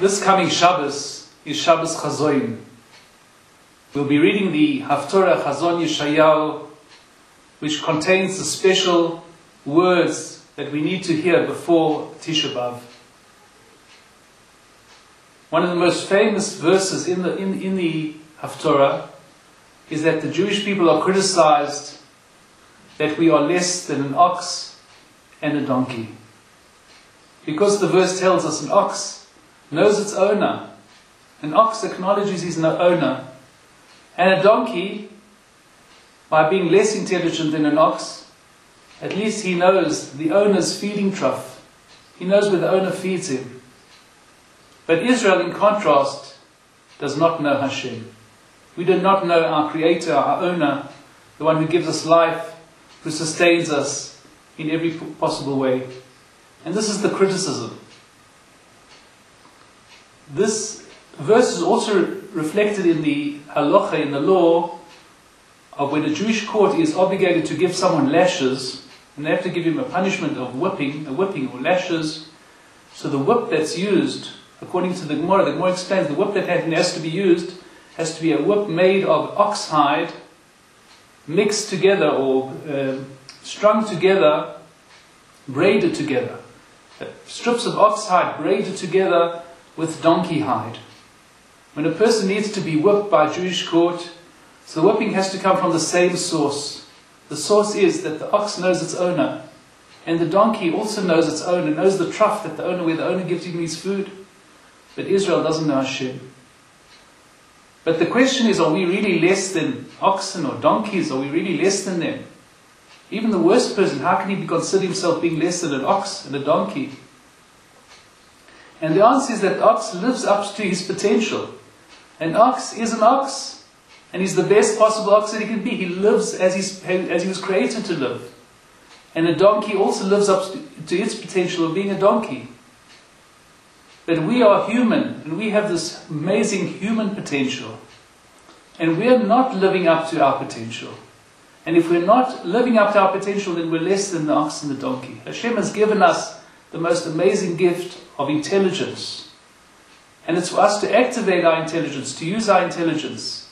This coming Shabbos is Shabbos Chazoin. We'll be reading the Haftorah Chazon Yeshayahu, which contains the special words that we need to hear before Tisha B'Av. One of the most famous verses in the Haftorah is that the Jewish people are criticized that we are less than an ox and a donkey. Because the verse tells us an ox knows its owner, an ox acknowledges his owner, and a donkey, by being less intelligent than an ox, at least he knows the owner's feeding trough. He knows where the owner feeds him. But Israel, in contrast, does not know Hashem. We do not know our Creator, our owner, the one who gives us life, who sustains us in every possible way. And this is the criticism. This verse is also reflected in the halacha, in the law, of when a Jewish court is obligated to give someone lashes, and they have to give him a punishment of whipping or lashes. So the whip that's used, according to the Gemara explains the whip that has to be used has to be a whip made of ox hide, mixed together or strung together, braided together. Strips of ox hide braided together with donkey hide. When a person needs to be whipped by a Jewish court, so the whipping has to come from the same source. The source is that the ox knows its owner, and the donkey also knows its owner, knows the trough that where the owner gives him his food. But Israel doesn't know Hashem. But the question is, are we really less than oxen or donkeys? Are we really less than them? Even the worst person, how can he consider himself being less than an ox and a donkey? And the answer is that the ox lives up to his potential. An ox is an ox, and he's the best possible ox that he can be. He lives as he was created to live. And a donkey also lives up to its potential of being a donkey. But we are human, and we have this amazing human potential. And we are not living up to our potential. And if we're not living up to our potential, then we're less than the ox and the donkey. Hashem has given us the most amazing gift of intelligence. And it's for us to activate our intelligence, to use our intelligence.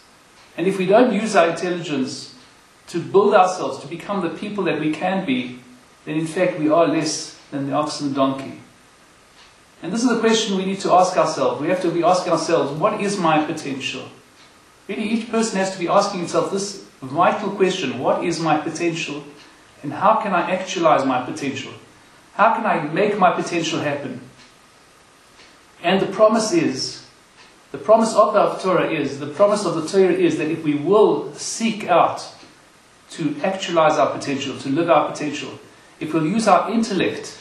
And if we don't use our intelligence to build ourselves, to become the people that we can be, then in fact we are less than the ox and the donkey. And this is the question we need to ask ourselves. We have to be asking ourselves, what is my potential? Really, each person has to be asking himself this vital question, what is my potential? And how can I actualize my potential? How can I make my potential happen? And the promise of the Torah is that if we will seek out to actualize our potential, to live our potential, if we'll use our intellect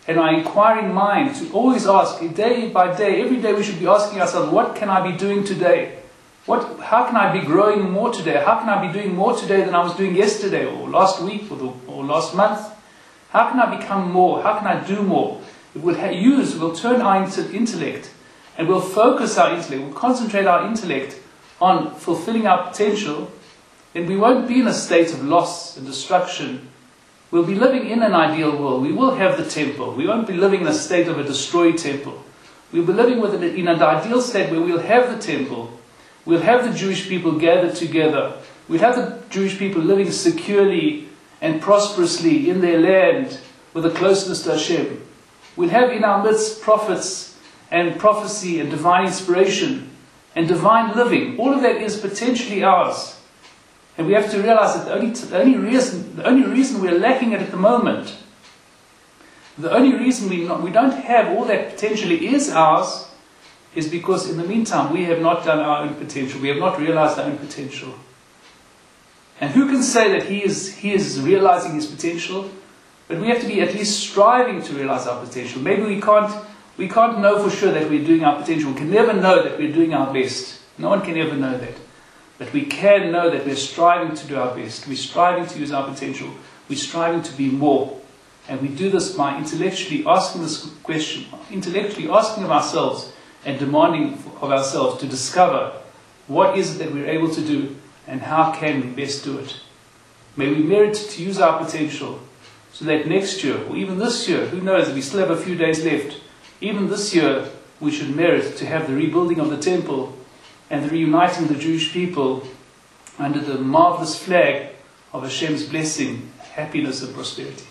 and our inquiring mind to always ask, day by day, every day we should be asking ourselves, what can I be doing today? How can I be growing more today? How can I be doing more today than I was doing yesterday or last week or last month? How can I become more? How can I do more? If we'll turn our intellect and we'll focus our intellect, we'll concentrate our intellect on fulfilling our potential, then we won't be in a state of loss and destruction. We'll be living in an ideal world. We will have the temple. We won't be living in a state of a destroyed temple. We'll be living in an ideal state where we'll have the temple. We'll have the Jewish people gathered together. We'll have the Jewish people living securely and prosperously in their land with a closeness to Hashem. We'll have in our midst prophets and prophecy and divine inspiration and divine living. All of that is potentially ours. And we have to realize that the only reason we're lacking it at the moment, the only reason we don't have all that potentially is ours, is because in the meantime we have not done our own potential. We have not realized our own potential. And who can say that he is realizing his potential? But we have to be at least striving to realize our potential. Maybe we can't know for sure that we're doing our potential. We can never know that we're doing our best. No one can ever know that. But we can know that we're striving to do our best. We're striving to use our potential. We're striving to be more. And we do this by intellectually asking this question, intellectually asking of ourselves and demanding of ourselves to discover what is it that we're able to do and how can we best do it. May we merit to use our potential so that next year, or even this year, who knows, if we still have a few days left, even this year, we should merit to have the rebuilding of the temple and the reuniting of the Jewish people under the marvelous flag of Hashem's blessing, happiness and prosperity.